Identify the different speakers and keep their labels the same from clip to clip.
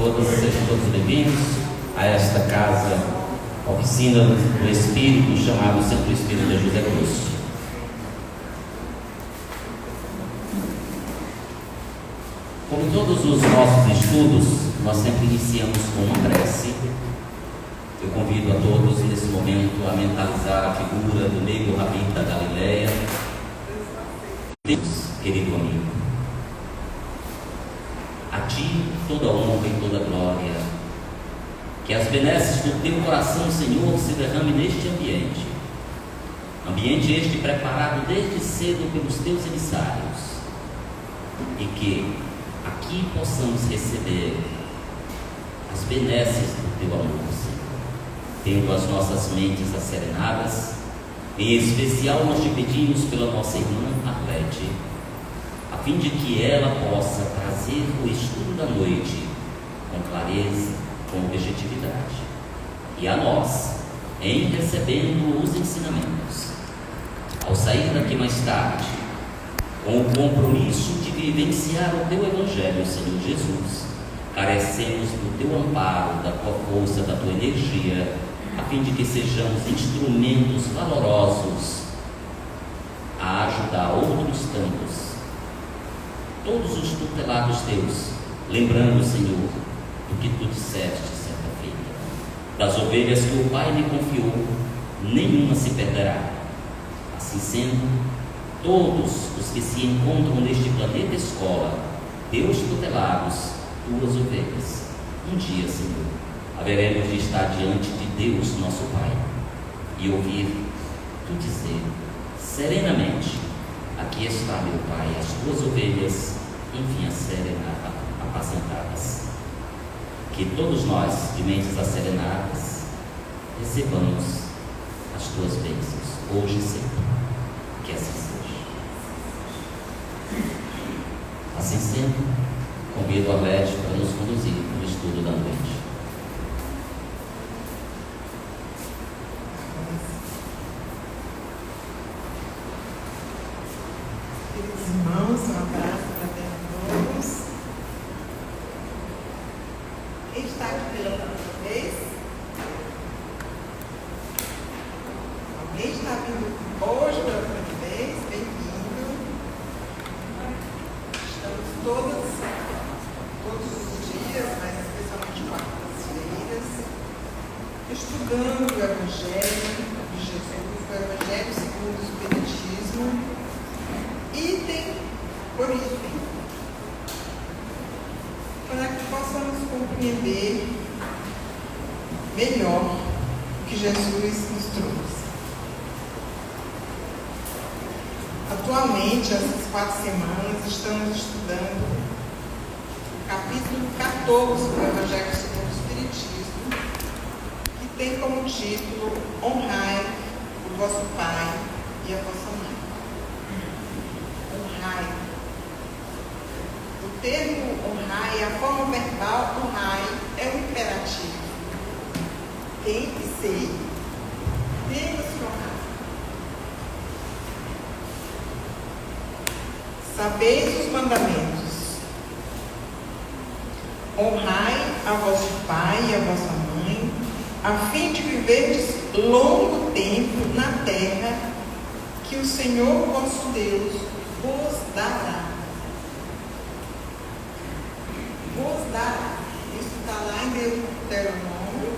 Speaker 1: todas, sejam todos bem-vindos a esta casa, oficina do Espírito, chamado Centro Espírita José Cruz. Como em todos os nossos estudos, nós sempre iniciamos com uma prece. Eu convido a todos nesse momento a mentalizar a figura do negro Rabi da Galileia. Deus, querido amigo, a Ti toda honra e toda glória. Que as benesses do Teu coração, Senhor, se derrame neste ambiente. Ambiente este preparado desde cedo pelos Teus emissários. E que aqui possamos receber as benesses do Teu amor, Senhor. Tendo as nossas mentes asserenadas. Em especial nós Te pedimos pela nossa irmã Arlete, a fim de que ela possa trazer o estudo da noite com clareza, com objetividade, e a nós, em recebendo os ensinamentos, ao sair daqui mais tarde, com o compromisso de vivenciar o Teu Evangelho, Senhor Jesus, carecemos do Teu amparo, da Tua força, da Tua energia, a fim de que sejamos instrumentos valorosos a ajudar outros tantos, todos os tutelados Teus, lembrando, Senhor, do que Tu disseste certa-feita: das ovelhas que o Pai me confiou, nenhuma se perderá. Assim sendo, todos os que se encontram neste planeta escola, Teus tutelados, Tuas ovelhas, um dia, Senhor, haveremos de estar diante de Deus, nosso Pai, e ouvir Tu dizer serenamente: aqui está, meu Pai, as Tuas ovelhas, enfim, apacentadas. Que todos nós, de mentes asserenadas, recebamos as Tuas bênçãos, hoje e sempre. Que assim seja. Assim sendo, convido a Arlete para nos conduzir no estudo da noite.
Speaker 2: Queridos irmãos, um abraço fraterno a todos. Quem está aqui pela primeira vez? Alguém está vindo hoje pela primeira vez? Bem-vindo. Estamos todos os dias, mas especialmente quartas-feiras, estudando o Evangelho de Jesus, o Evangelho segundo o Espiritismo, item por item, para que possamos compreender melhor o que Jesus nos trouxe. Atualmente, essas 4 semanas, estamos estudando o capítulo 14 do Evangelho segundo o Espiritismo, que tem como título: Honrai o vosso pai e a vossa mãe. Honrai. O termo honrai, a forma verbal honrai, é um imperativo. Tem que ser. Temos que honrar. Sabeis os mandamentos. Honrai a vosso pai e a vossa mãe, a fim de viverdes longo tempo na terra que o Senhor vosso Deus vos dará. Vos dará. Isso está lá em Deuteronômio,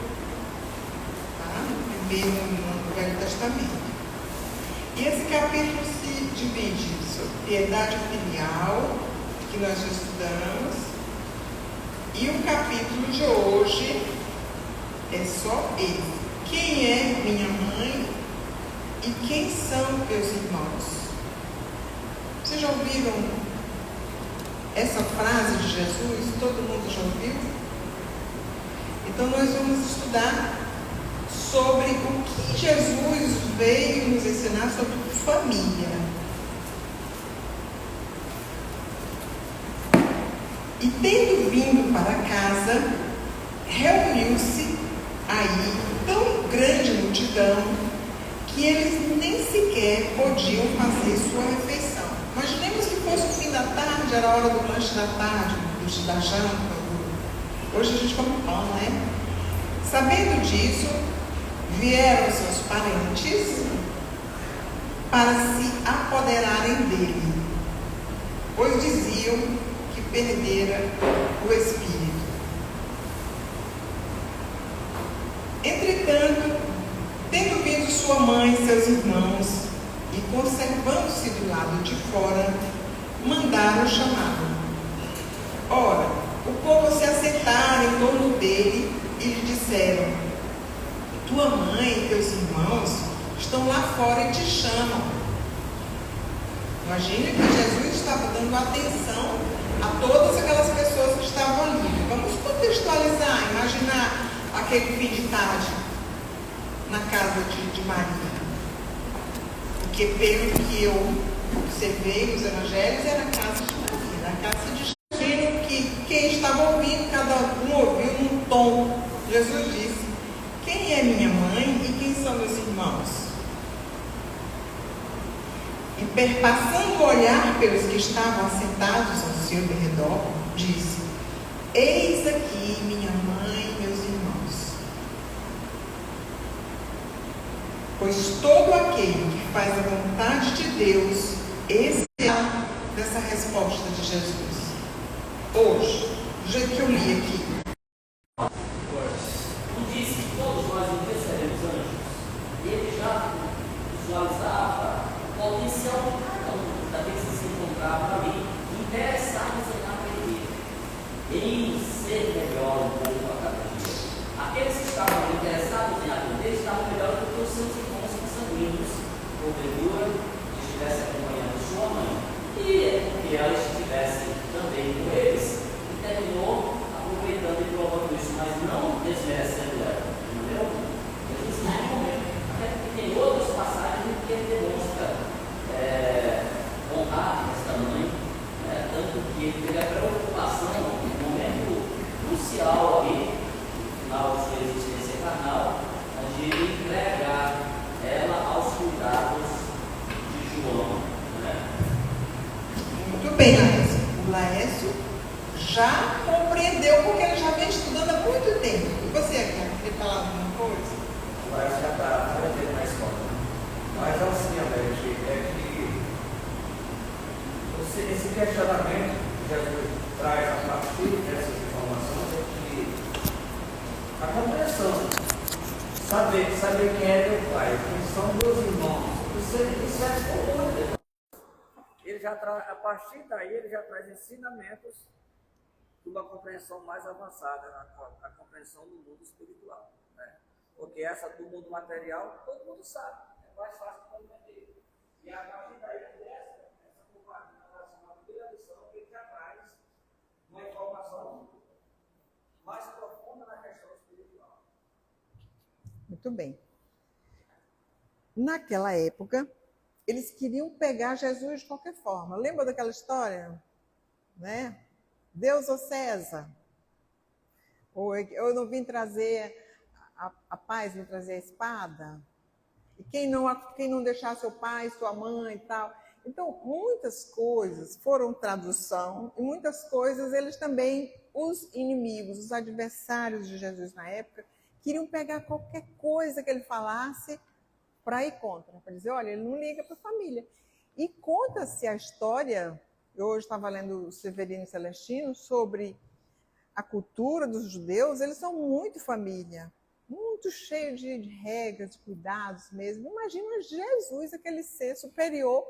Speaker 2: tá? No Velho Testamento. E esse capítulo se divide sobre piedade filial, que nós já estudamos, e o capítulo de hoje é só esse: quem é minha mãe e quem são meus irmãos? Vocês já ouviram essa frase de Jesus? Todo mundo já ouviu? Então nós vamos estudar sobre o que Jesus veio nos ensinar sobre família. E tendo vindo para casa, reuniu-se aí tão grande multidão que eles nem sequer podiam fazer sua refeição. Imaginemos que fosse o fim da tarde, era a hora do lanche da tarde, da janta, Hoje a gente come pão, né? Sabendo disso, vieram seus parentes para se apoderarem dele, pois diziam que perdera o espírito. Entretanto, tendo vindo sua mãe e seus irmãos, e conservando-se do lado de fora, mandaram chamá-lo. Ora, o povo se assentara em torno dele e lhe disseram: tua mãe e teus irmãos estão lá fora e te chamam. Imagine que Jesus estava dando atenção a todas aquelas pessoas que estavam ali. Vamos contextualizar, imaginar aquele fim de tarde na casa de Maria. Porque pelo que eu observei nos evangelhos, era a casa de Maria, na casa de Jesus. Que quem estava ouvindo, cada um ouviu num tom. Jesus disse: quem é minha mãe e quem são meus irmãos? E perpassando o olhar pelos que estavam assentados ao seu redor, disse: eis aqui minha mãe e meus irmãos. Pois todo aquele que faz a vontade de Deus, esse é dessa resposta de Jesus. Hoje, do jeito que eu li aqui.
Speaker 1: Não disse que todos nós intercedemos anjos. E ele já visualizava o potencial de cada um daqueles que se encontravam ali, interessados em aprender, em ser melhor um pouco a cada dia. Aqueles que estavam interessados em aprender estavam melhor do que os seus irmãos consanguíneos, porventura, que estivessem acompanhando sua mãe. E que ela estivesse também com eles, e terminou aproveitando e provando isso, mas não desmerecendo ela, de maneira alguma. Jesus não é momento, até porque tem outras passagens em que ele demonstra honrar esta mãe, tanto que ele teve a preocupação, no momento crucial ali, no final de sua existência carnal, de entregar ela aos cuidados de João.
Speaker 2: Muito bem, Laércio. O Laércio já compreendeu, porque ele já vem estudando há muito tempo. E você, quer falar alguma coisa?
Speaker 3: O Laércio já está aprendendo na escola. Mas assim, Alete, é que esse questionamento que Jesus traz a partir dessas informações é que a compreensão, saber quem é meu pai, quem são meus irmãos, isso é comum. Ele já a partir daí ele já traz ensinamentos de uma compreensão mais avançada, a compreensão do mundo espiritual, né? Porque essa do mundo material todo mundo sabe, é mais fácil de compreender. E a partir daí essa comparação, a primeira lição que ele já traz uma informação mais profunda na questão espiritual.
Speaker 2: Muito bem. Naquela época, eles queriam pegar Jesus de qualquer forma. Lembra daquela história? Né? Deus ou César? Ou eu não vim trazer a paz, vim trazer a espada? E quem não deixar seu pai, sua mãe e tal. Então, muitas coisas foram tradução, e muitas coisas eles também, os inimigos, os adversários de Jesus na época, queriam pegar qualquer coisa que ele falasse para ir contra, para dizer, olha, ele não liga para a família. E conta-se a história, eu hoje estava lendo o Severino Celestino, sobre a cultura dos judeus, eles são muito família, muito cheio de regras, de cuidados mesmo. Imagina Jesus, aquele ser superior,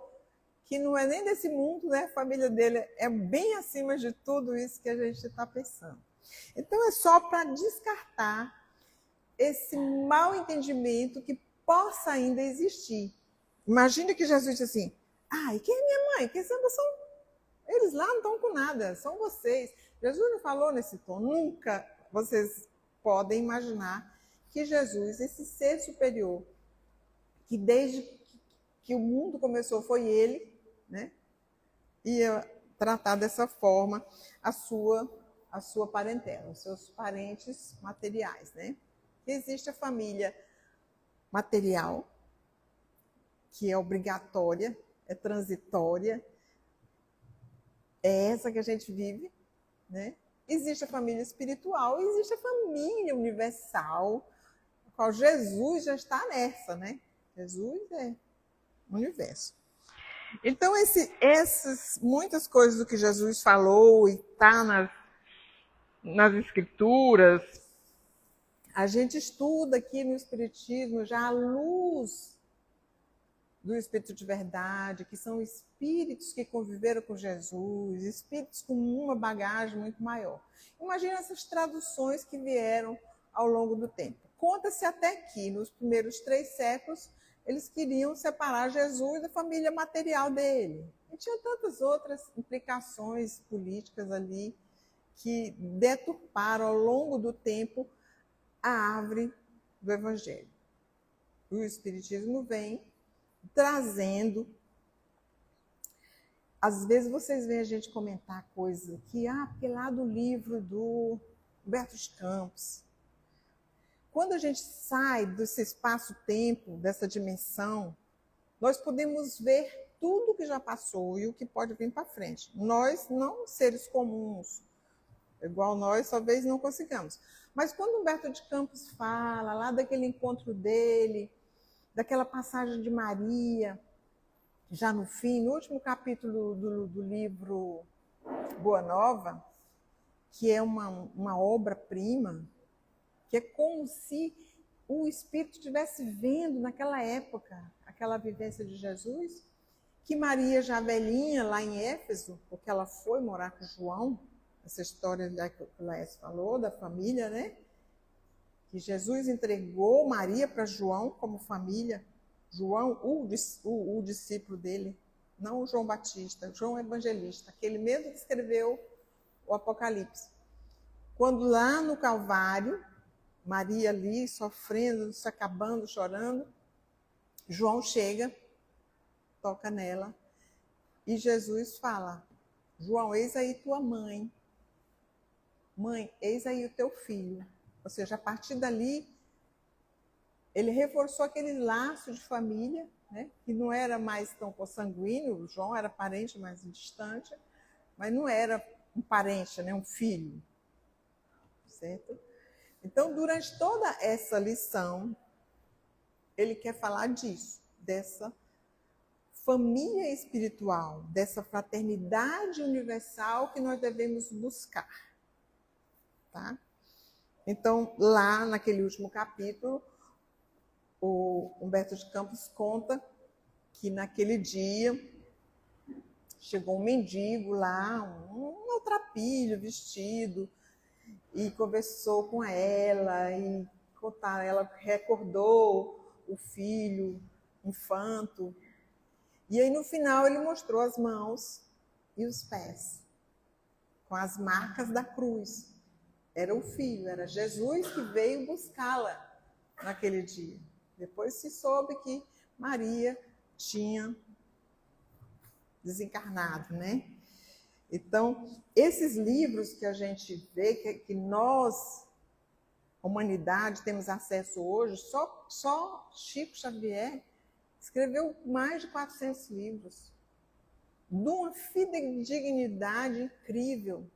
Speaker 2: que não é nem desse mundo, né? A família dele é bem acima de tudo isso que a gente está pensando. Então é só para descartar esse mal entendimento que possa ainda existir. Imagina que Jesus disse assim, e quem é minha mãe? Quem são? Eles lá não estão com nada, são vocês. Jesus não falou nesse tom, nunca vocês podem imaginar que Jesus, esse ser superior, que desde que o mundo começou foi ele, né, ia tratar dessa forma a sua parentela, os seus parentes materiais, né? Existe a família material, que é obrigatória, é transitória, é essa que a gente vive, né? Existe a família espiritual e existe a família universal, a qual Jesus já está nessa, né? Jesus é o universo. Então, essas muitas coisas do que Jesus falou e está nas Escrituras, a gente estuda aqui no Espiritismo já à luz do Espírito de verdade, que são espíritos que conviveram com Jesus, espíritos com uma bagagem muito maior. Imagina essas traduções que vieram ao longo do tempo. Conta-se até que, nos primeiros 3 séculos, eles queriam separar Jesus da família material dele. E tinha tantas outras implicações políticas ali que deturparam ao longo do tempo a árvore do Evangelho. O Espiritismo vem trazendo. Às vezes vocês veem a gente comentar coisa que, porque lá do livro do Humberto de Campos. Quando a gente sai desse espaço-tempo, dessa dimensão, nós podemos ver tudo que já passou e o que pode vir para frente. Nós, não seres comuns, igual nós, talvez não consigamos. Mas quando Humberto de Campos fala lá daquele encontro dele, daquela passagem de Maria, já no fim, no último capítulo do livro Boa Nova, que é uma obra-prima, que é como se o Espírito estivesse vendo naquela época, aquela vivência de Jesus, que Maria, já velhinha, lá em Éfeso, porque ela foi morar com João, essa história que o Laércio falou, da família, né? Que Jesus entregou Maria para João como família. João, o discípulo dele, não o João Batista, João Evangelista, aquele mesmo que escreveu o Apocalipse. Quando lá no Calvário, Maria ali sofrendo, se acabando, chorando, João chega, toca nela, e Jesus fala: João, eis aí tua mãe. Mãe, eis aí o teu filho. Ou seja, a partir dali, ele reforçou aquele laço de família, né? Que não era mais tão consanguíneo. O João era parente mais distante, mas não era um parente, né? Um filho. Certo? Então, durante toda essa lição, ele quer falar disso, dessa família espiritual, dessa fraternidade universal que nós devemos buscar. Tá? Então, lá naquele último capítulo, o Humberto de Campos conta que naquele dia chegou um mendigo lá, um maltrapilho vestido, e conversou com ela, e ela recordou o filho, infanto. E aí, no final, ele mostrou as mãos e os pés, com as marcas da cruz. Era o filho, era Jesus que veio buscá-la naquele dia. Depois se soube que Maria tinha desencarnado, né? Então, esses livros que a gente vê, que nós, humanidade, temos acesso hoje, só Chico Xavier escreveu mais de 400 livros, de uma fidedignidade incrível.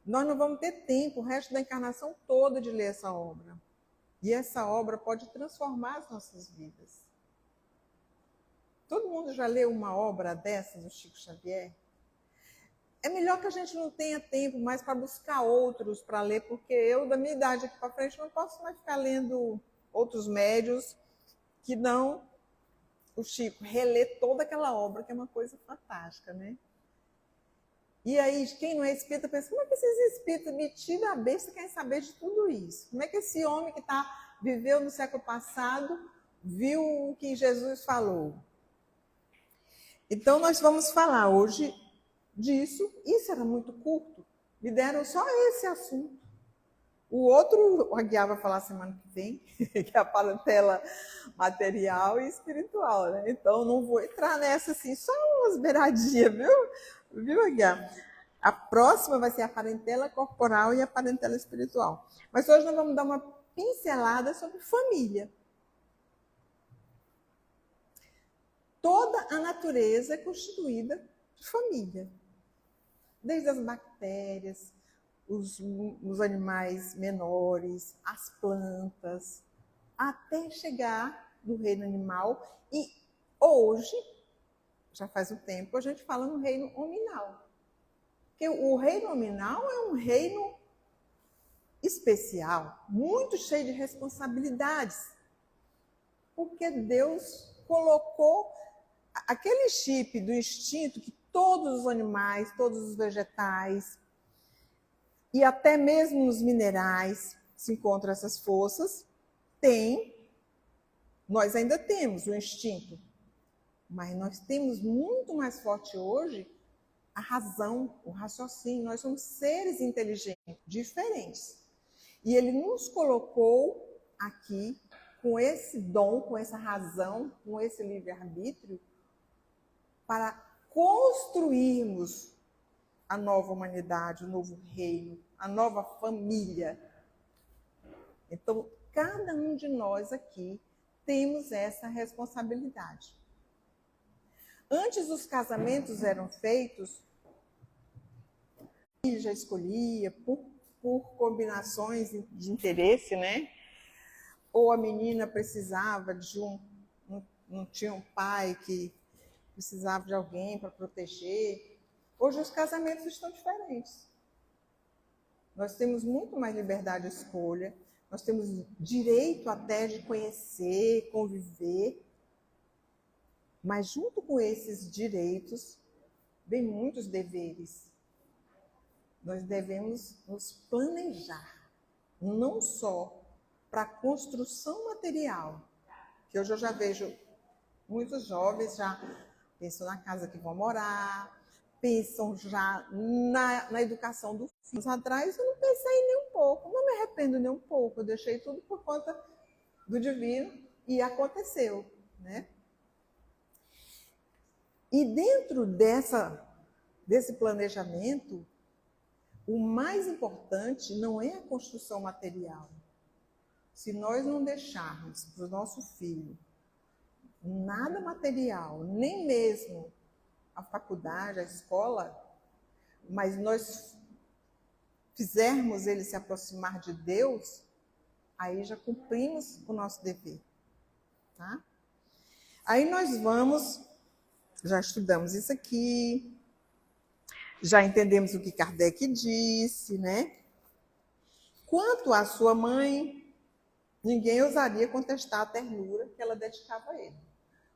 Speaker 2: Nós não vamos ter tempo, o resto da encarnação toda, de ler essa obra. E essa obra pode transformar as nossas vidas. Todo mundo já leu uma obra dessa do Chico Xavier? É melhor que a gente não tenha tempo mais para buscar outros para ler, porque eu, da minha idade aqui para frente, não posso mais ficar lendo outros médios que não o Chico. Reler toda aquela obra, que é uma coisa fantástica, né? E aí, quem não é espírita pensa: como é que esses espíritas metidos a besta querem saber de tudo isso? Como é que esse homem que viveu no século passado viu o que Jesus falou? Então, nós vamos falar hoje disso. Isso era muito curto. Me deram só esse assunto. O outro, o Aguiar vai falar semana que vem, que é a parentela material e espiritual, né? Então, não vou entrar nessa assim, só umas beiradinhas, viu, Aguiar? A próxima vai ser a parentela corporal e a parentela espiritual. Mas hoje nós vamos dar uma pincelada sobre família. Toda a natureza é constituída de família. Desde as bactérias, os animais menores, as plantas, até chegar no reino animal. E hoje, já faz um tempo, a gente fala no reino hominal. Porque o reino hominal é um reino especial, muito cheio de responsabilidades. Porque Deus colocou aquele chip do instinto que todos os animais, todos os vegetais e até mesmo nos minerais se encontram essas forças, nós ainda temos o instinto, mas nós temos muito mais forte hoje a razão, o raciocínio. Nós somos seres inteligentes, diferentes. E ele nos colocou aqui com esse dom, com essa razão, com esse livre-arbítrio, para construirmos a nova humanidade, o novo reino, a nova família. Então, cada um de nós aqui temos essa responsabilidade. Antes os casamentos eram feitos, ele já escolhia por combinações de interesse, né? Ou a menina precisava de não tinha um pai que precisava de alguém para proteger. Hoje os casamentos estão diferentes. Nós temos muito mais liberdade de escolha, nós temos direito até de conhecer, conviver, mas junto com esses direitos vem muitos deveres. Nós devemos nos planejar, não só para a construção material, que hoje eu já vejo muitos jovens já pensam na casa que vão morar, pensam já na educação do filho. Atrás eu não pensei nem um pouco, não me arrependo nem um pouco, eu deixei tudo por conta do divino e aconteceu, né? E dentro desse planejamento, o mais importante não é a construção material. Se nós não deixarmos para o nosso filho nada material, nem mesmo a faculdade, a escola, mas nós fizermos ele se aproximar de Deus, aí já cumprimos o nosso dever, tá? Aí nós já estudamos isso aqui, já entendemos o que Kardec disse, né? Quanto à sua mãe, ninguém ousaria contestar a ternura que ela dedicava a ele.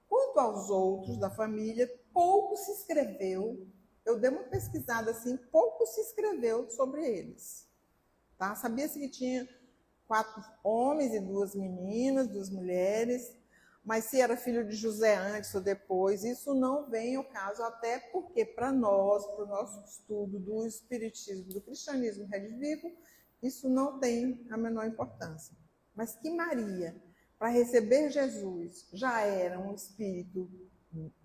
Speaker 2: Quanto aos outros da família, pouco se escreveu. Eu dei uma pesquisada assim, pouco se escreveu sobre eles. Tá? Sabia-se que tinha 4 homens e 2 meninas, 2 mulheres, mas se era filho de José antes ou depois, isso não vem ao caso, até porque para nós, para o nosso estudo do espiritismo, do cristianismo redivivo, isso não tem a menor importância. Mas que Maria, para receber Jesus, já era um espírito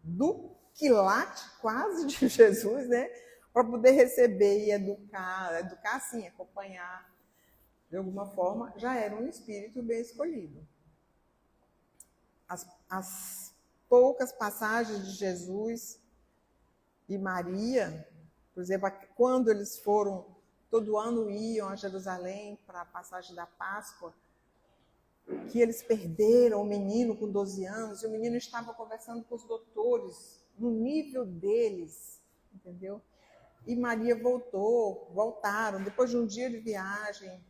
Speaker 2: do quilate quase de Jesus, né? Para poder receber e educar sim, acompanhar, de alguma forma, já era um espírito bem escolhido. As poucas passagens de Jesus e Maria, por exemplo, quando eles foram, todo ano iam a Jerusalém para a passagem da Páscoa, que eles perderam o menino com 12 anos, e o menino estava conversando com os doutores, no nível deles, entendeu? E Maria voltaram, depois de um dia de viagem,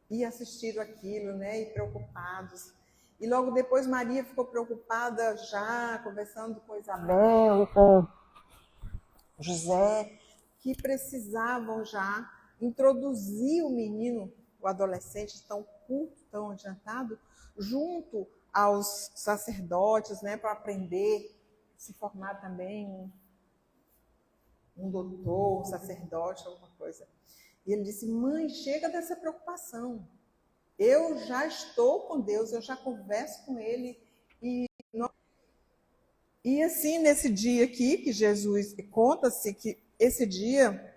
Speaker 2: e assistiram aquilo, né, e preocupados. E logo depois Maria ficou preocupada já, conversando com Isabel, com José, que precisavam já introduzir o menino, o adolescente tão culto, tão adiantado, junto aos sacerdotes, né, para aprender, se formar também um doutor, um sacerdote, alguma coisa. E ele disse: mãe, chega dessa preocupação. Eu já estou com Deus, eu já converso com Ele. E assim, nesse dia aqui, que Jesus, conta-se que esse dia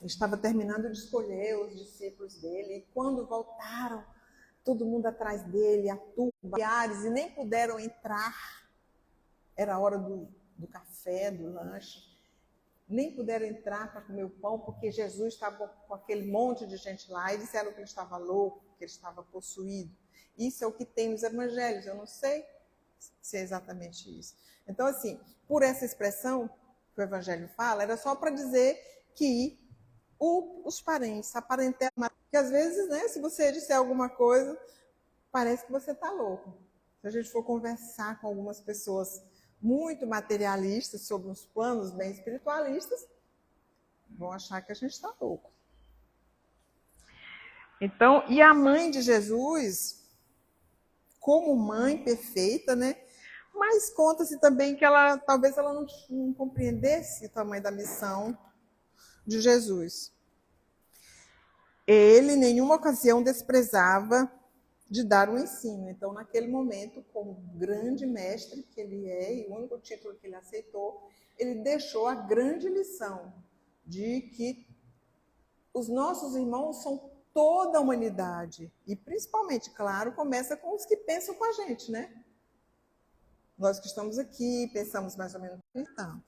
Speaker 2: estava terminando de escolher os discípulos dele, e quando voltaram, todo mundo atrás dele, a turba, e nem puderam entrar. Era a hora do café, do lanche. nem puderam entrar para comer o pão, porque Jesus estava com aquele monte de gente lá e disseram que ele estava louco, que ele estava possuído. Isso é o que tem nos evangelhos, eu não sei se é exatamente isso. Então, assim, por essa expressão que o evangelho fala, era só para dizer que os parentes, a parentela, que às vezes, né, se você disser alguma coisa, parece que você está louco. Se a gente for conversar com algumas pessoas muito materialistas sobre uns planos bem espiritualistas, vão achar que a gente está louco. Então, e a mãe de Jesus, como mãe perfeita, né? Mas conta-se também que talvez ela não compreendesse o tamanho da missão de Jesus. Ele, em nenhuma ocasião, desprezava de dar um ensino. Então, naquele momento, como grande mestre que ele é, e o único título que ele aceitou, ele deixou a grande lição de que os nossos irmãos são toda a humanidade. E, principalmente, claro, começa com os que pensam com a gente, né? Nós que estamos aqui, pensamos mais ou menos tanto.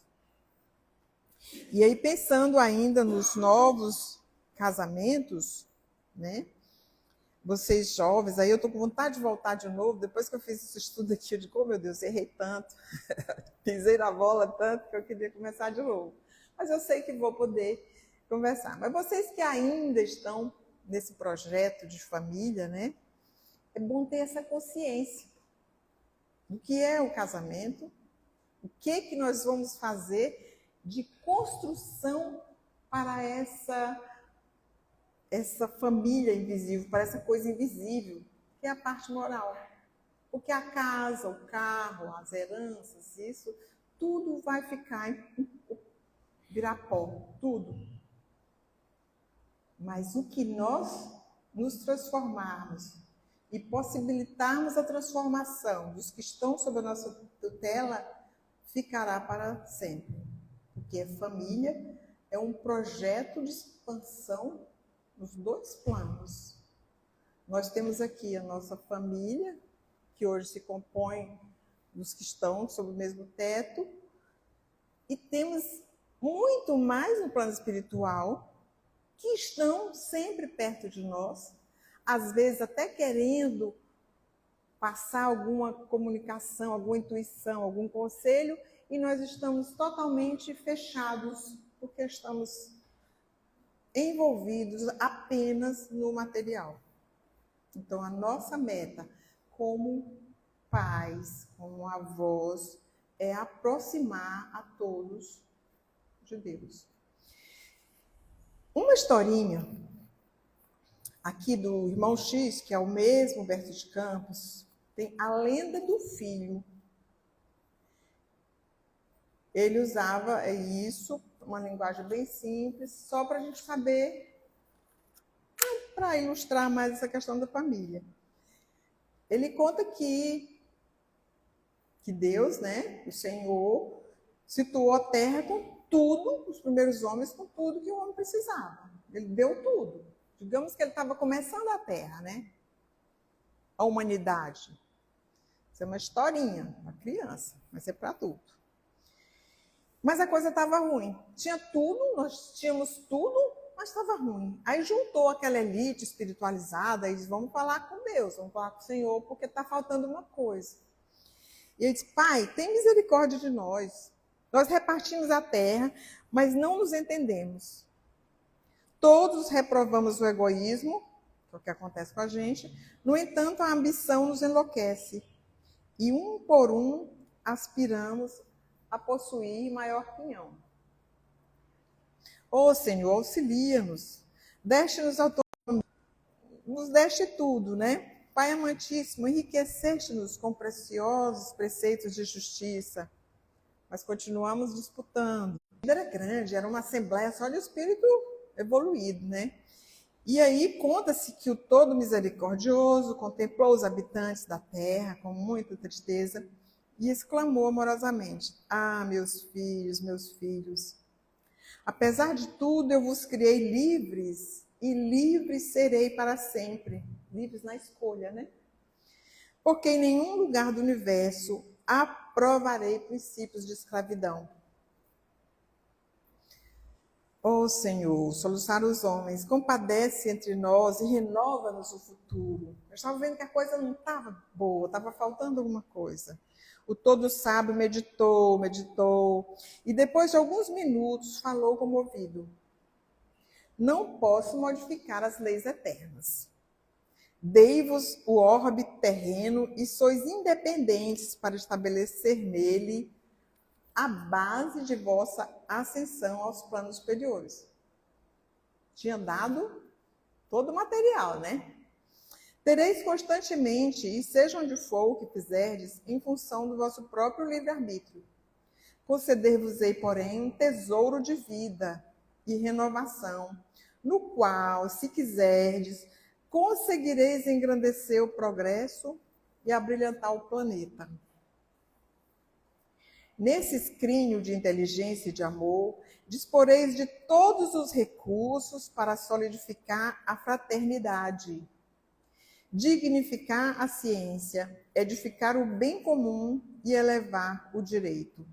Speaker 2: E aí, pensando ainda nos novos casamentos, né? Vocês jovens, aí eu estou com vontade de voltar de novo, depois que eu fiz esse estudo aqui, eu digo, oh meu Deus, errei tanto, pisei na bola tanto que eu queria começar de novo. Mas eu sei que vou poder conversar. Mas vocês que ainda estão nesse projeto de família, né? É bom ter essa consciência do que é o casamento, o que nós vamos fazer de construção para essa família invisível, para essa coisa invisível, que é a parte moral. Porque a casa, o carro, as heranças, isso, tudo vai virar pó, tudo. Mas o que nós nos transformarmos e possibilitarmos a transformação dos que estão sob a nossa tutela, ficará para sempre. Porque a família é um projeto de expansão nos dois planos. Nós temos aqui a nossa família, que hoje se compõe dos que estão sob o mesmo teto, e temos muito mais no plano espiritual, que estão sempre perto de nós, às vezes até querendo passar alguma comunicação, alguma intuição, algum conselho, e nós estamos totalmente fechados, porque estamos envolvidos apenas no material. Então, a nossa meta como pais, como avós, é aproximar a todos de Deus. Uma historinha aqui do irmão X, que é o mesmo Humberto de Campos, tem a lenda do filho. Ele usava isso, uma linguagem bem simples, só para a gente saber, para ilustrar mais essa questão da família. Ele conta que Deus, né, o Senhor, situou a terra com tudo, os primeiros homens com tudo que o homem precisava. Ele deu tudo. Digamos que ele estava começando a terra, né? A humanidade. Isso é uma historinha, uma criança, vai ser para adulto. Mas a coisa estava ruim. Tinha tudo, nós tínhamos tudo, mas estava ruim. Aí juntou aquela elite espiritualizada e disse, vamos falar com Deus, vamos falar com o Senhor, porque está faltando uma coisa. E ele disse, Pai, tem misericórdia de nós. Nós repartimos a terra, mas não nos entendemos. Todos reprovamos o egoísmo, que é o que acontece com a gente. No entanto, a ambição nos enlouquece. E um por um aspiramos a possuir maior quinhão. Ó Senhor, auxilia-nos. Deste-nos autonomia. Nos deste tudo, né? Pai amantíssimo, enriqueceste-nos com preciosos preceitos de justiça. Mas continuamos disputando. Era grande, era uma assembleia só de espírito evoluído, né? E aí conta-se que o todo misericordioso contemplou os habitantes da terra com muita tristeza e exclamou amorosamente, ah, meus filhos, apesar de tudo eu vos criei livres e livres serei para sempre. Livres na escolha, né? Porque em nenhum lugar do universo aprovarei princípios de escravidão. Ó Senhor, soluçar os homens, compadece entre nós e renova-nos o futuro. Eu estava vendo que a coisa não estava boa, estava faltando alguma coisa. O todo sábio meditou, meditou, e depois de alguns minutos falou comovido. Não posso modificar as leis eternas. Dei-vos o orbe terreno e sois independentes para estabelecer nele a base de vossa ascensão aos planos superiores. Tinha dado todo o material, né? Tereis constantemente, e seja onde for o que fizerdes, em função do vosso próprio livre-arbítrio. Conceder-vos-ei, porém, um tesouro de vida e renovação, no qual, se quiserdes, conseguireis engrandecer o progresso e abrilhantar o planeta. Nesse escrínio de inteligência e de amor, disporeis de todos os recursos para solidificar a fraternidade, dignificar a ciência, edificar o bem comum e elevar o direito.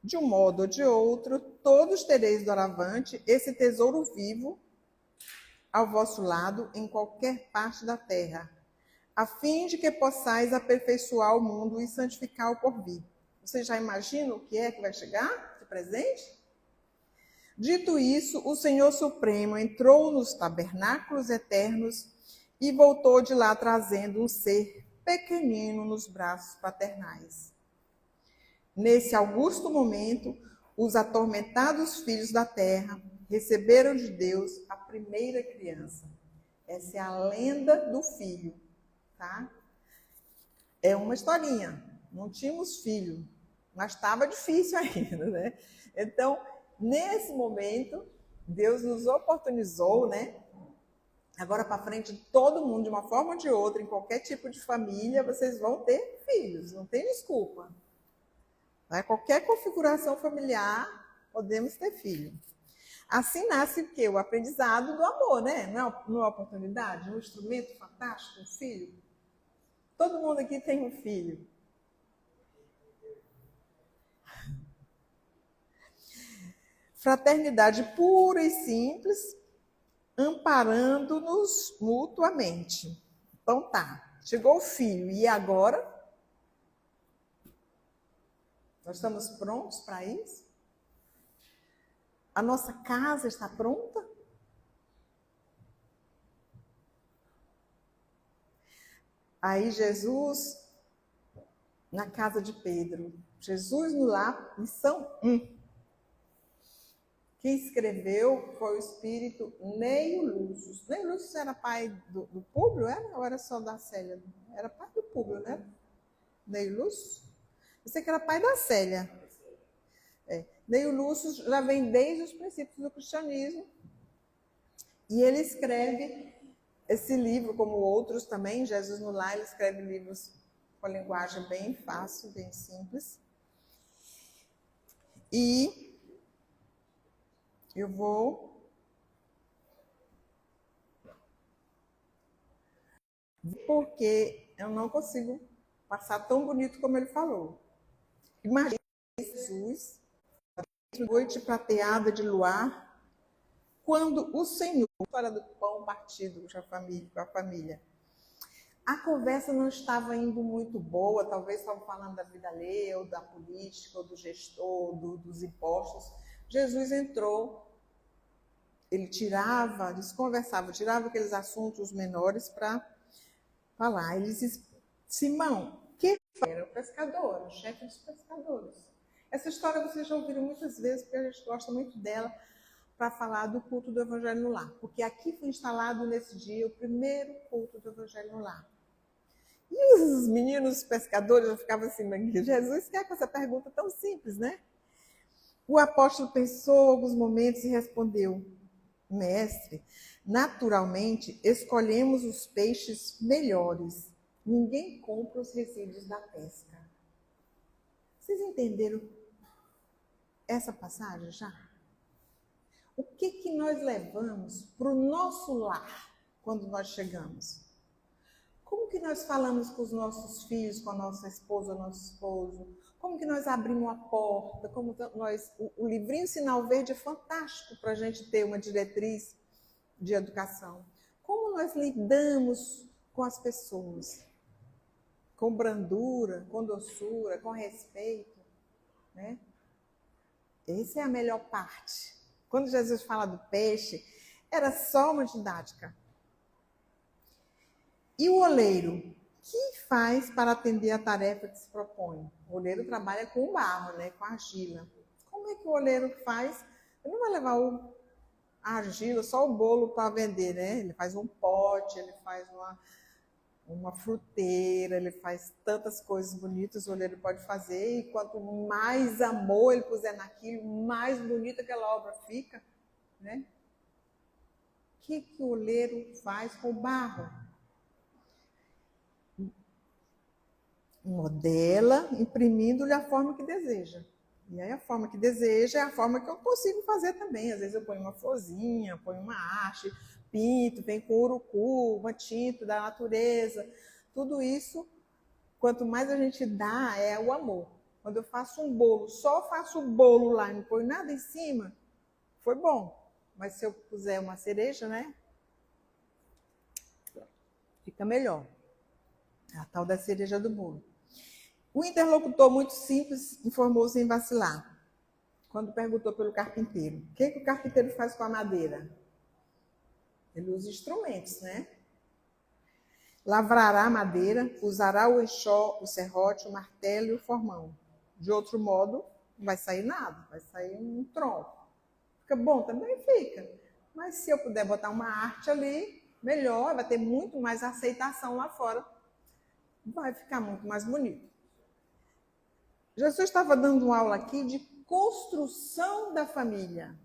Speaker 2: De um modo ou de outro, todos tereis doravante esse tesouro vivo ao vosso lado em qualquer parte da terra, a fim de que possais aperfeiçoar o mundo e santificar o porvir. Vocês já imaginam o que é que vai chegar de presente? Dito isso, o Senhor Supremo entrou nos tabernáculos eternos e voltou de lá trazendo um ser pequenino nos braços paternais. Nesse augusto momento, os atormentados filhos da terra receberam de Deus a primeira criança. Essa é a lenda do filho, tá? É uma historinha. Não tínhamos filho, mas estava difícil ainda, né? Então, nesse momento, Deus nos oportunizou, né? Agora para frente, todo mundo, de uma forma ou de outra, em qualquer tipo de família, vocês vão ter filhos, não tem desculpa. Né? Qualquer configuração familiar, podemos ter filho. Assim nasce o quê? O aprendizado do amor, né? Não é uma oportunidade, um instrumento fantástico, um filho. Todo mundo aqui tem um filho. Fraternidade pura e simples, amparando-nos mutuamente. Então tá, chegou o filho, e agora? Nós estamos prontos para isso? A nossa casa está pronta? Aí Jesus, na casa de Pedro, Jesus no lar, lição 1. Quem escreveu foi o espírito Neio Lúcio. Neio Lúcio era pai do Públio, era? Ou era só da Célia? Era pai do Públio, né? Neio Lúcio? Eu sei que era pai da Célia. Neio Lúcio já vem desde os princípios do cristianismo. E ele escreve esse livro, como outros também, Jesus no Lar, ele escreve livros com a linguagem bem fácil, bem simples. E eu vou porque eu não consigo passar tão bonito como ele falou. Imagina Jesus, noite prateada de luar, quando o Senhor, fora do pão partido com a família, a conversa não estava indo muito boa, talvez estavam falando da vida alheia, ou da política, ou do gestor, dos impostos. Jesus entrou, ele desconversava, tirava aqueles assuntos menores para falar. Ele disse, Simão, que era o pescador, o chefe dos pescadores. Essa história vocês já ouviram muitas vezes, porque a gente gosta muito dela, para falar do culto do Evangelho no Lar. Porque aqui foi instalado nesse dia o primeiro culto do Evangelho no Lar. E os meninos pescadores já ficavam assim, Jesus quer com essa pergunta tão simples, né? O apóstolo pensou alguns momentos e respondeu, Mestre, naturalmente escolhemos os peixes melhores. Ninguém compra os resíduos da pesca. Vocês entenderam essa passagem já? O que nós levamos para o nosso lar quando nós chegamos? Como que nós falamos com os nossos filhos, com a nossa esposa, nosso esposo? Como que nós abrimos a porta? O livrinho Sinal Verde é fantástico para a gente ter uma diretriz de educação. Como nós lidamos com as pessoas? Com brandura, com doçura, com respeito, né? Essa é a melhor parte. Quando Jesus fala do peixe, era só uma didática. E o oleiro, o que faz para atender a tarefa que se propõe? O oleiro trabalha com o barro, né? Com a argila. Como é que o oleiro faz? Ele não vai levar a argila, só o bolo para vender, né? Ele faz um pote, ele faz uma fruteira, ele faz tantas coisas bonitas o oleiro pode fazer, e quanto mais amor ele puser naquilo, mais bonita aquela obra fica, né? O que o oleiro faz com o barro? Modela, imprimindo-lhe a forma que deseja. E aí a forma que deseja é a forma que eu consigo fazer também. Às vezes eu ponho uma florzinha, ponho uma haste, pinto, vem com urucu, uma tinta da natureza. Tudo isso, quanto mais a gente dá, é o amor. Quando eu faço um bolo, só faço o bolo lá e não ponho nada em cima, foi bom. Mas se eu puser uma cereja, né? Fica melhor. A tal da cereja do bolo. O interlocutor, muito simples, informou sem vacilar, quando perguntou pelo carpinteiro. O que o carpinteiro faz com a madeira? Ele usa instrumentos, né? Lavrará a madeira, usará o enxó, o serrote, o martelo e o formão. De outro modo, não vai sair nada, vai sair um tronco. Fica bom? Também fica. Mas se eu puder botar uma arte ali, melhor, vai ter muito mais aceitação lá fora. Vai ficar muito mais bonito. Jesus estava dando uma aula aqui de construção da família.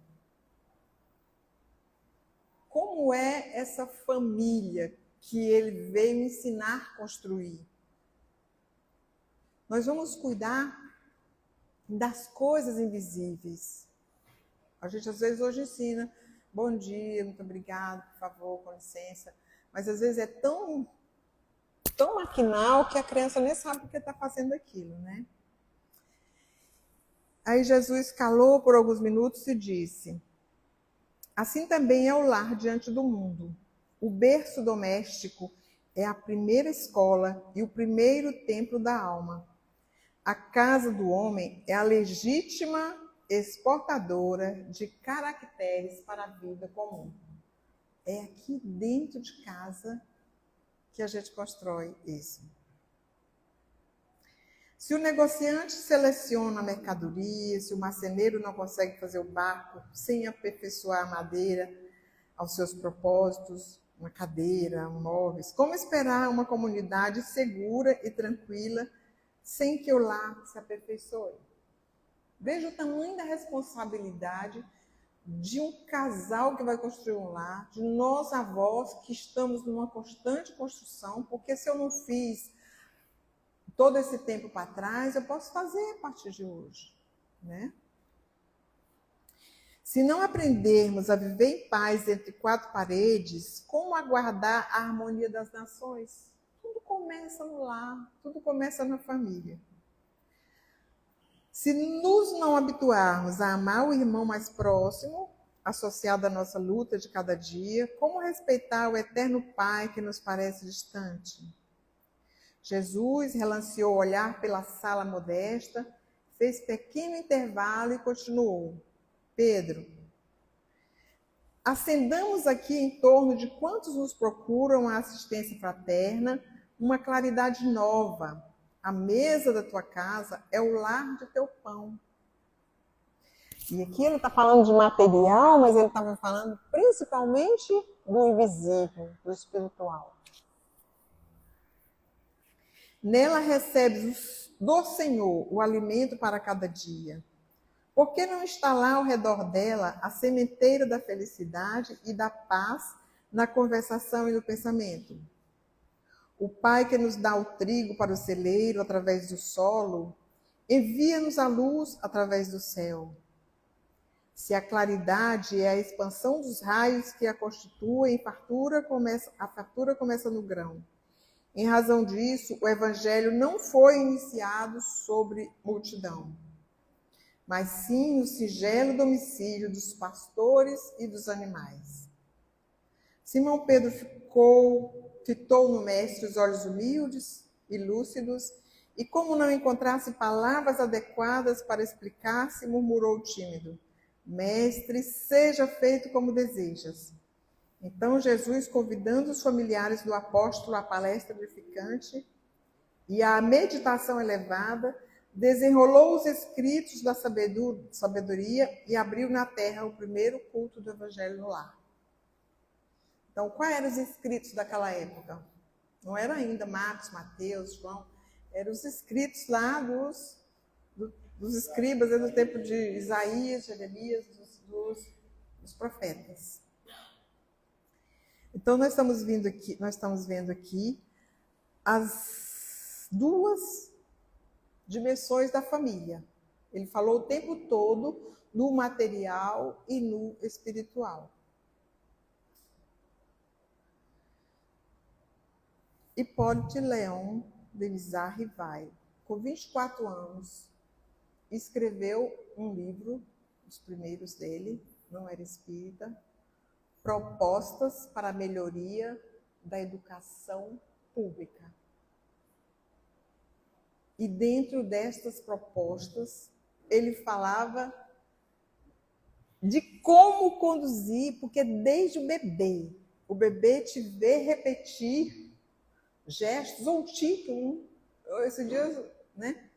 Speaker 2: Como é essa família que ele veio ensinar a construir? Nós vamos cuidar das coisas invisíveis. A gente às vezes hoje ensina, bom dia, muito obrigado, por favor, com licença. Mas às vezes é tão maquinal que a criança nem sabe o que está fazendo aquilo, né? Aí Jesus calou por alguns minutos e disse: assim também é o lar diante do mundo. O berço doméstico é a primeira escola e o primeiro templo da alma. A casa do homem é a legítima exportadora de caracteres para a vida comum. É aqui dentro de casa que a gente constrói isso. Se o negociante seleciona a mercadoria, se o marceneiro não consegue fazer o barco sem aperfeiçoar a madeira aos seus propósitos, uma cadeira, móveis, como esperar uma comunidade segura e tranquila sem que o lar se aperfeiçoe? Veja o tamanho da responsabilidade de um casal que vai construir um lar, de nós avós que estamos numa constante construção, porque se eu não fiz todo esse tempo para trás, eu posso fazer a partir de hoje, né? Se não aprendermos a viver em paz entre quatro paredes, como aguardar a harmonia das nações? Tudo começa no lar, tudo começa na família. Se nos não habituarmos a amar o irmão mais próximo, associado à nossa luta de cada dia, como respeitar o eterno Pai que nos parece distante? Jesus relanceou o olhar pela sala modesta, fez pequeno intervalo e continuou. Pedro, acendamos aqui em torno de quantos nos procuram a assistência fraterna, uma claridade nova. A mesa da tua casa é o lar de teu pão. E aqui ele está falando de material, mas ele estava falando principalmente do invisível, do espiritual. Nela recebes do Senhor o alimento para cada dia. Por que não está lá ao redor dela a sementeira da felicidade e da paz na conversação e no pensamento? O Pai que nos dá o trigo para o celeiro através do solo, envia-nos a luz através do céu. Se a claridade é a expansão dos raios que a constituem, a fartura começa no grão. Em razão disso, o evangelho não foi iniciado sobre multidão, mas sim no singelo domicílio dos pastores e dos animais. Simão Pedro fitou no mestre os olhos humildes e lúcidos, e como não encontrasse palavras adequadas para explicar-se, murmurou tímido: Mestre, seja feito como desejas. Então Jesus, convidando os familiares do apóstolo à palestra edificante e à meditação elevada, desenrolou os escritos da sabedoria e abriu na terra o primeiro culto do evangelho no lar. Então, quais eram os escritos daquela época? Não era ainda Marcos, Mateus, João, eram os escritos lá dos escribas do tempo de Isaías, Jeremias, dos profetas. Então, nós estamos vendo aqui as duas dimensões da família. Ele falou o tempo todo no material e no espiritual. Hipólito Leão de Mizar Rivail, com 24 anos, escreveu um livro, os primeiros dele, não era espírita, Propostas para a Melhoria da Educação Pública. E dentro destas propostas, ele falava de como conduzir, porque desde o bebê te vê repetir gestos, ou um tique, esse dia, né?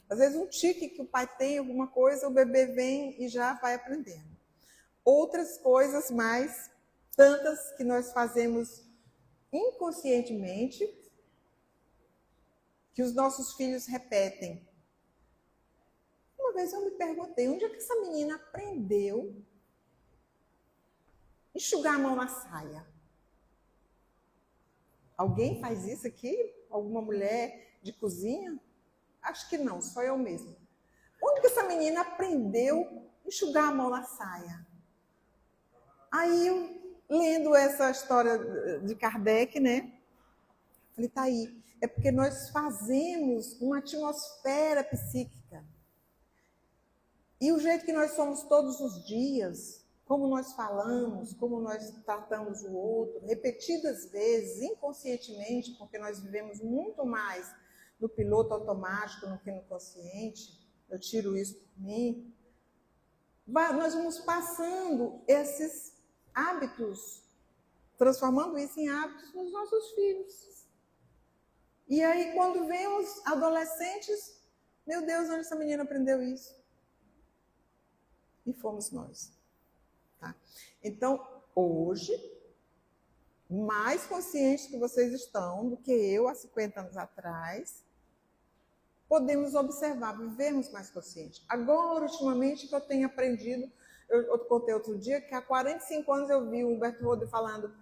Speaker 2: Às vezes um tique que o pai tem, alguma coisa, o bebê vem e já vai aprendendo. Outras coisas mais, tantas que nós fazemos inconscientemente, que os nossos filhos repetem. Uma vez eu me perguntei, onde é que essa menina aprendeu a enxugar a mão na saia? Alguém faz isso aqui? Alguma mulher de cozinha? Acho que não, só eu mesma. Onde que essa menina aprendeu a enxugar a mão na saia? Aí, eu, lendo essa história de Kardec, né? Falei, tá aí. É porque nós fazemos uma atmosfera psíquica. E o jeito que nós somos todos os dias, como nós falamos, como nós tratamos o outro, repetidas vezes, inconscientemente, porque nós vivemos muito mais no piloto automático do que no consciente, eu tiro isso por mim, nós vamos passando esses hábitos, transformando isso em hábitos nos nossos filhos. E aí, quando vem os adolescentes, meu Deus, onde essa menina aprendeu isso? E fomos nós. Tá? Então, hoje, mais conscientes que vocês estão do que eu há 50 anos atrás, podemos observar, vivermos mais conscientes. Agora, ultimamente, que eu tenho aprendido, eu contei outro dia que há 45 anos eu vi o Humberto Roder falando,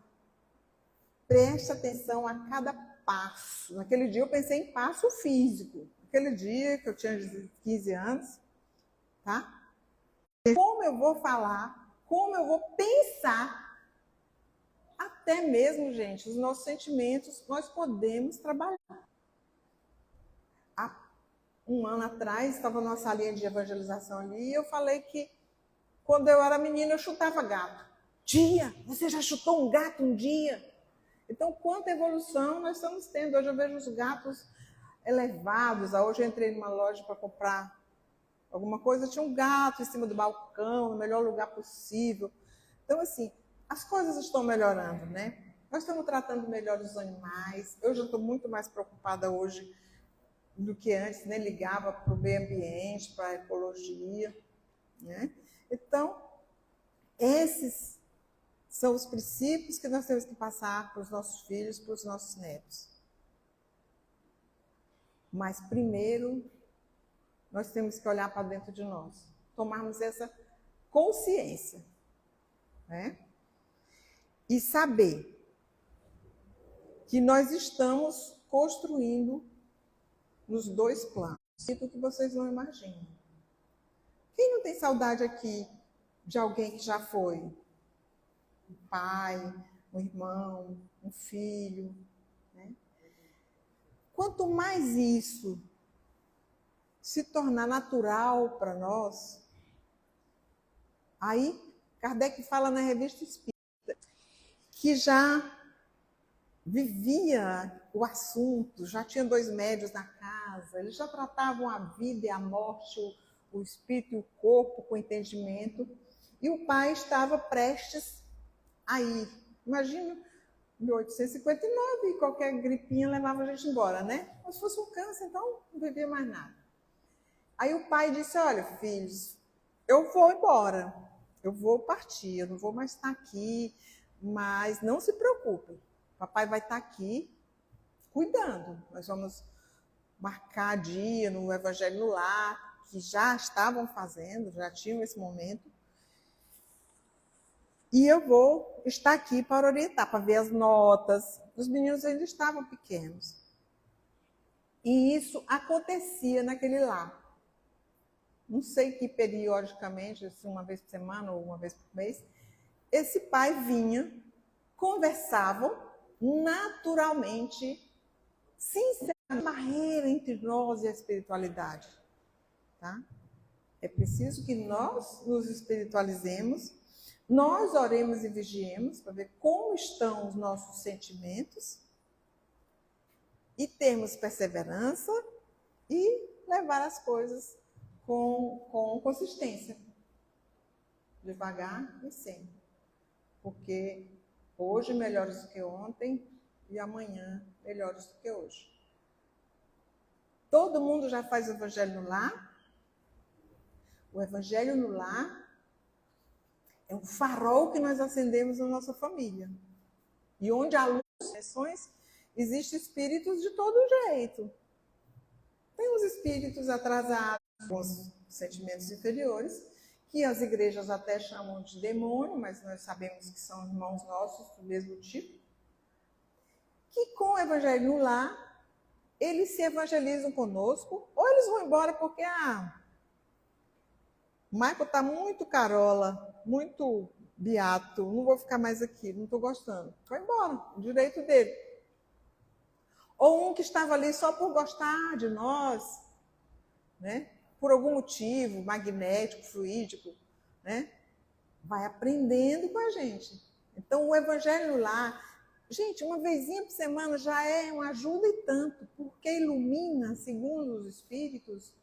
Speaker 2: preste atenção a cada passo. Naquele dia eu pensei em passo físico. Naquele dia que eu tinha 15 anos, tá? Como eu vou falar, como eu vou pensar, até mesmo, gente, os nossos sentimentos, nós podemos trabalhar. Há um ano atrás, estava numa salinha de evangelização ali, e eu falei que quando eu era menina, eu chutava gato. Tia, você já chutou um gato um dia? Então, quanta evolução nós estamos tendo. Hoje eu vejo os gatos elevados. Hoje eu entrei numa loja para comprar alguma coisa, tinha um gato em cima do balcão, no melhor lugar possível. Então, assim, as coisas estão melhorando, né? Nós estamos tratando melhor os animais. Eu já estou muito mais preocupada hoje do que antes, né? Ligava para o meio ambiente, para a ecologia, né? Então, esses são os princípios que nós temos que passar para os nossos filhos, para os nossos netos. Mas, primeiro, nós temos que olhar para dentro de nós, tomarmos essa consciência, né? E saber que nós estamos construindo nos dois planos, o que vocês não imaginam. Quem não tem saudade aqui de alguém que já foi? Um pai, um irmão, um filho, né? quanto mais isso se tornar natural para nós, aí Kardec fala na Revista Espírita que já vivia o assunto, já tinha 2 médios na casa, eles já tratavam a vida e a morte, o espírito e o corpo com entendimento, e o pai estava prestes a ir. Imagina, 1859, qualquer gripinha levava a gente embora, né? Mas se fosse um câncer, então não vivia mais nada. Aí o pai disse, olha, filhos, eu vou embora, eu vou partir, eu não vou mais estar aqui, mas não se preocupem, papai vai estar aqui cuidando. Nós vamos marcar dia no Evangelho no Lar, que já estavam fazendo, já tinham esse momento. E eu vou estar aqui para orientar, para ver as notas. Os meninos ainda estavam pequenos. E isso acontecia naquele lar. Não sei que periodicamente, se uma vez por semana ou uma vez por mês, esse pai vinha, conversavam naturalmente, sinceramente, barreira entre nós e a espiritualidade. Tá? É preciso que nós nos espiritualizemos, nós oremos e vigiemos para ver como estão os nossos sentimentos e termos perseverança e levar as coisas com consistência, devagar e sempre. Porque hoje melhores do que ontem e amanhã melhores do que hoje. Todo mundo já faz o Evangelho no Lar? O Evangelho no Lar é um farol que nós acendemos na nossa família. E onde há luz, existem espíritos de todo jeito. Tem os espíritos atrasados, com os sentimentos inferiores, que as igrejas até chamam de demônio, mas nós sabemos que são irmãos nossos do mesmo tipo, que com o Evangelho no Lar, eles se evangelizam conosco, ou eles vão embora porque, o Michael está muito carola, muito beato, não vou ficar mais aqui, não estou gostando. Vai embora, o direito dele. Ou um que estava ali só por gostar de nós, né? Por algum motivo, magnético, fluídico, né? Vai aprendendo com a gente. Então, o Evangelho lá, gente, uma vezinha por semana já é uma ajuda e tanto, porque ilumina, segundo os espíritos,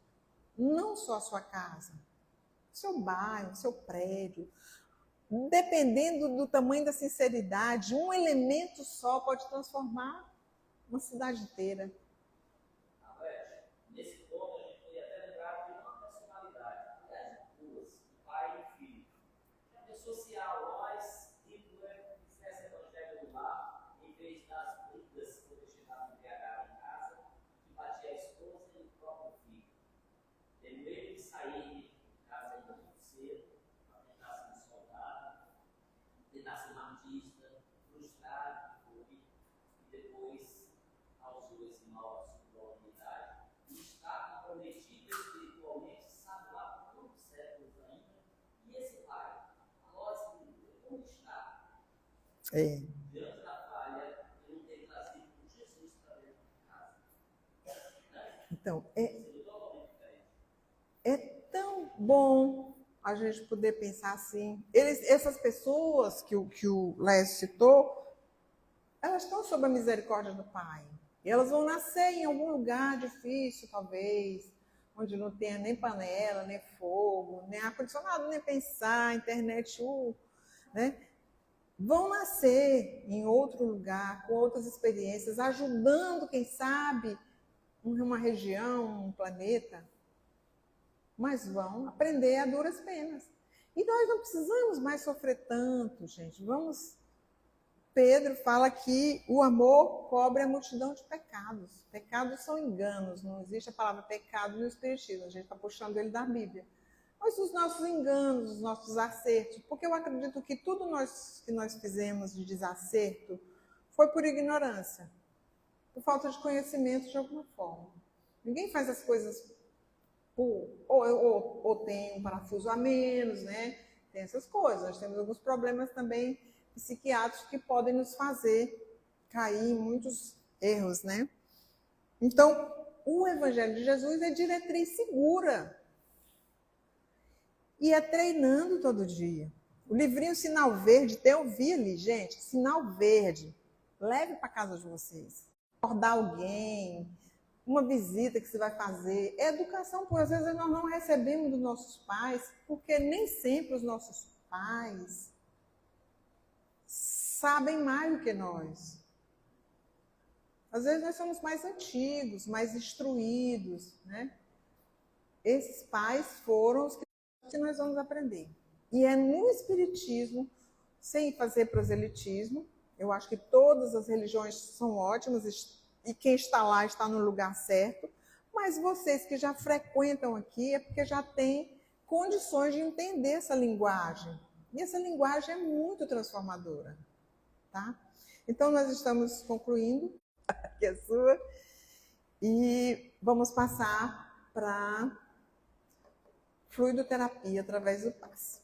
Speaker 2: não só a sua casa, seu bairro, seu prédio. Dependendo do tamanho da sinceridade, um elemento só pode transformar uma cidade inteira.
Speaker 1: Nesse ponto, a gente poderia até lembrar de uma personalidade, aliás, duas, pai e filho. Uma pessoa social, mais rico, que fizesse evangelho no lar, em vez das brigas que eu chegava no PH em casa, que batia a esposa e o próprio filho. Tendo ele que sair de casa ainda muito cedo, para tentar ser um soldado, tentar ser um artista, frustrado, e depois, aos 19, de idade, e está comprometido espiritualmente, sabe lá por quantos séculos ainda, e esse pai, a lógica como está? Diante da falha, ele não tem trazido Jesus para dentro de casa.
Speaker 2: Então, é tão bom a gente poder pensar assim. Essas pessoas que o Lécio citou, elas estão sob a misericórdia do Pai. E elas vão nascer em algum lugar difícil, talvez, onde não tenha nem panela, nem fogo, nem ar-condicionado, nem pensar, internet, né? Vão nascer em outro lugar, com outras experiências, ajudando, quem sabe, uma região, um planeta, mas vão aprender a duras penas. E nós não precisamos mais sofrer tanto, gente. Pedro fala que o amor cobre a multidão de pecados. Pecados são enganos, não existe a palavra pecado no Espiritismo, a gente está puxando ele da Bíblia. Mas os nossos enganos, os nossos acertos, porque eu acredito que tudo que nós fizemos de desacerto foi por ignorância, por falta de conhecimento de alguma forma. Ninguém faz as coisas ou tem um parafuso a menos, né? Tem essas coisas. Nós temos alguns problemas também psiquiátricos que podem nos fazer cair em muitos erros, né? Então, o Evangelho de Jesus é diretriz segura. E é treinando todo dia. O livrinho Sinal Verde, até eu vi ali, gente, Sinal Verde. Leve para casa de vocês. Acordar alguém, uma visita que você vai fazer. É educação, porque às vezes nós não recebemos dos nossos pais, porque nem sempre os nossos pais sabem mais do que nós. Às vezes nós somos mais antigos, mais instruídos, né? Esses pais foram os que nós vamos aprender. E é no Espiritismo, sem fazer proselitismo, eu acho que todas as religiões são ótimas e quem está lá está no lugar certo, mas vocês que já frequentam aqui é porque já têm condições de entender essa linguagem. E essa linguagem é muito transformadora, tá? Então nós estamos concluindo, que é sua, e vamos passar para fluidoterapia através do passe.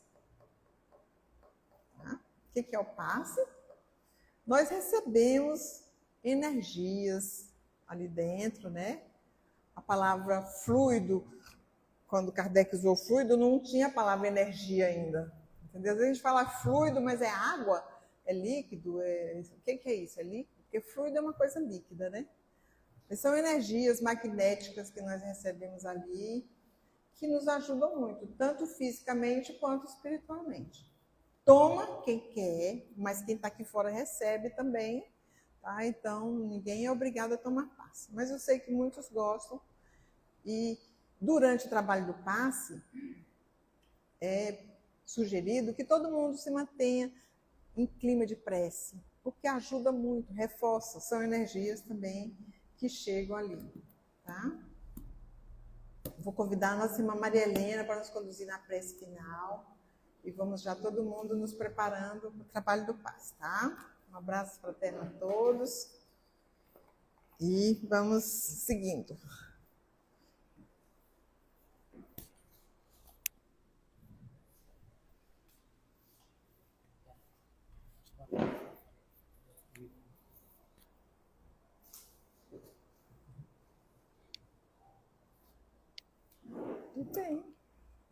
Speaker 2: Tá? O que é o passe? Nós recebemos energias ali dentro, né? A palavra fluido, quando Kardec usou fluido, não tinha a palavra energia ainda. Entendeu? Às vezes a gente fala fluido, mas é água, é líquido, o que é isso? É líquido? Porque fluido é uma coisa líquida, né? Mas são energias magnéticas que nós recebemos ali, que nos ajudam muito, tanto fisicamente quanto espiritualmente. Toma quem quer, mas quem está aqui fora recebe também, tá? Então, ninguém é obrigado a tomar passe. Mas eu sei que muitos gostam e durante o trabalho do passe é sugerido que todo mundo se mantenha em clima de prece, porque ajuda muito, reforça, são energias também que chegam ali, tá? Vou convidar a nossa irmã Maria Helena para nos conduzir na prece final. E vamos já todo mundo nos preparando para o trabalho do passe, tá? Um abraço fraterno a todos. E vamos seguindo. Tudo bem.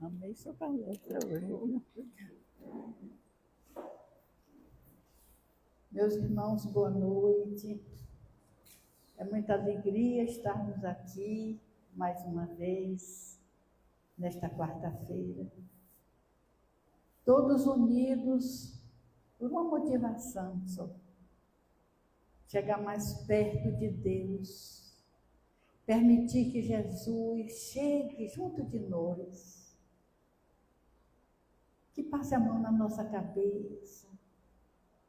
Speaker 2: Amei sua palestra hoje.
Speaker 4: Meus irmãos, boa noite. É muita alegria estarmos aqui mais uma vez, nesta quarta-feira. Todos unidos por uma motivação só. Chegar mais perto de Deus. Permitir que Jesus chegue junto de nós. Que passe a mão na nossa cabeça.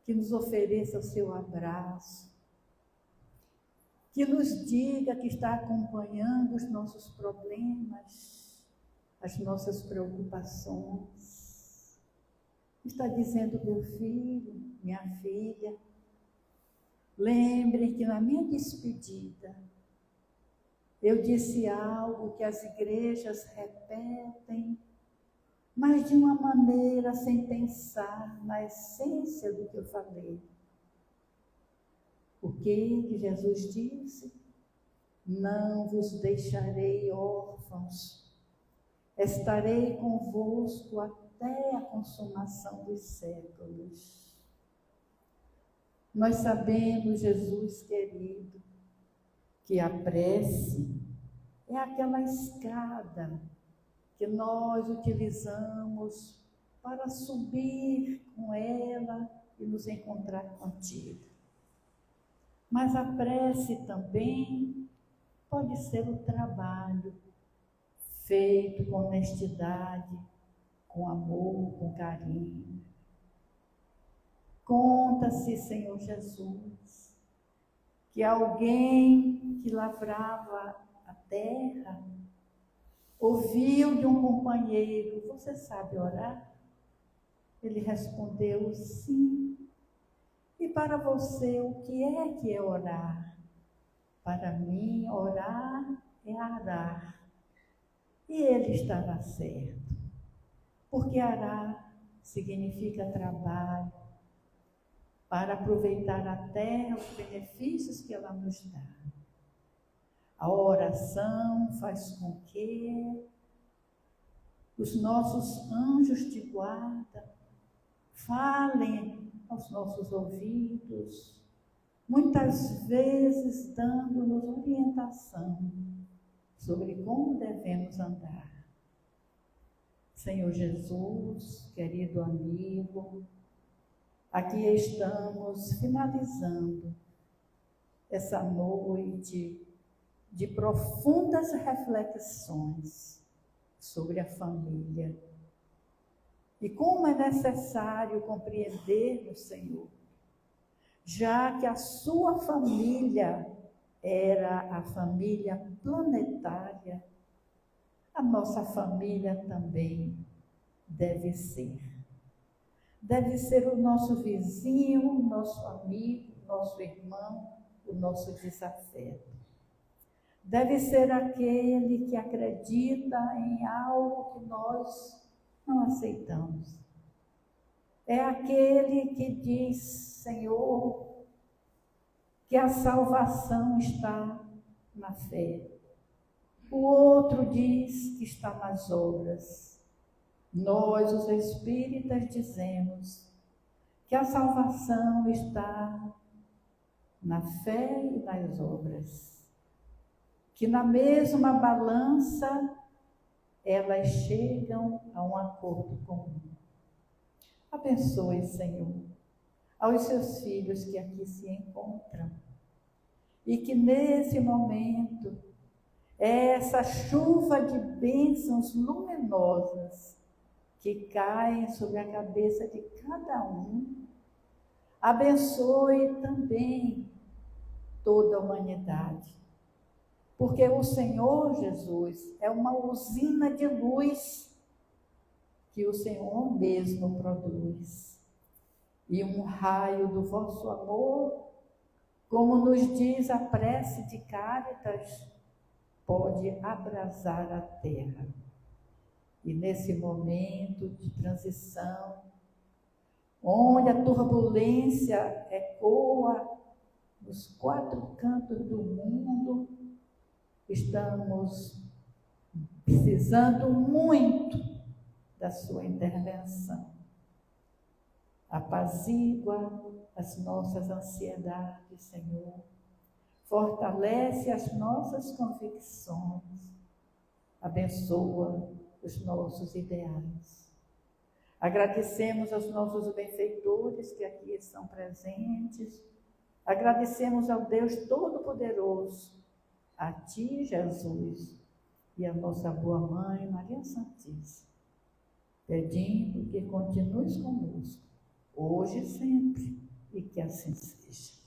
Speaker 4: Que nos ofereça o seu abraço, que nos diga que está acompanhando os nossos problemas, as nossas preocupações. Está dizendo, meu filho, minha filha, lembre que na minha despedida, eu disse algo que as igrejas repetem, mas de uma maneira sem pensar na essência do que eu falei. O que Jesus disse? Não vos deixarei órfãos, estarei convosco até a consumação dos séculos. Nós sabemos, Jesus querido, que a prece é aquela escada que nós utilizamos para subir com ela e nos encontrar contigo. Mas a prece também pode ser o trabalho feito com honestidade, com amor, com carinho. Conta-se, Senhor Jesus, que alguém que lavrava a terra ouviu de um companheiro, você sabe orar? Ele respondeu, sim. E para você, o que é orar? Para mim, orar é arar. E ele estava certo. Porque arar significa trabalho, para aproveitar a terra, os benefícios que ela nos dá. A oração faz com que os nossos anjos de guarda falem aos nossos ouvidos, muitas vezes dando-nos orientação sobre como devemos andar. Senhor Jesus, querido amigo, aqui estamos finalizando essa noite de profundas reflexões sobre a família. E como é necessário compreender o Senhor, já que a sua família era a família planetária, a nossa família também deve ser. Deve ser o nosso vizinho, o nosso amigo, o nosso irmão, o nosso desafeto. Deve ser aquele que acredita em algo que nós não aceitamos. É aquele que diz, Senhor, que a salvação está na fé. O outro diz que está nas obras. Nós, os espíritas, dizemos que a salvação está na fé e nas obras. Que na mesma balança elas chegam a um acordo comum. Abençoe, Senhor, aos seus filhos que aqui se encontram. E que nesse momento, essa chuva de bênçãos luminosas que caem sobre a cabeça de cada um, abençoe também toda a humanidade. Porque o Senhor Jesus é uma usina de luz que o Senhor mesmo produz. E um raio do vosso amor, como nos diz a prece de Cáritas, pode abrasar a terra. E nesse momento de transição, onde a turbulência ecoa nos 4 cantos do mundo, estamos precisando muito da sua intervenção. Apazigua as nossas ansiedades, Senhor. Fortalece as nossas convicções. Abençoa os nossos ideais. Agradecemos aos nossos benfeitores que aqui estão presentes. Agradecemos ao Deus Todo-Poderoso, a Ti, Jesus, e a nossa boa Mãe, Maria Santíssima, pedindo que continues conosco, hoje e sempre, e que assim seja.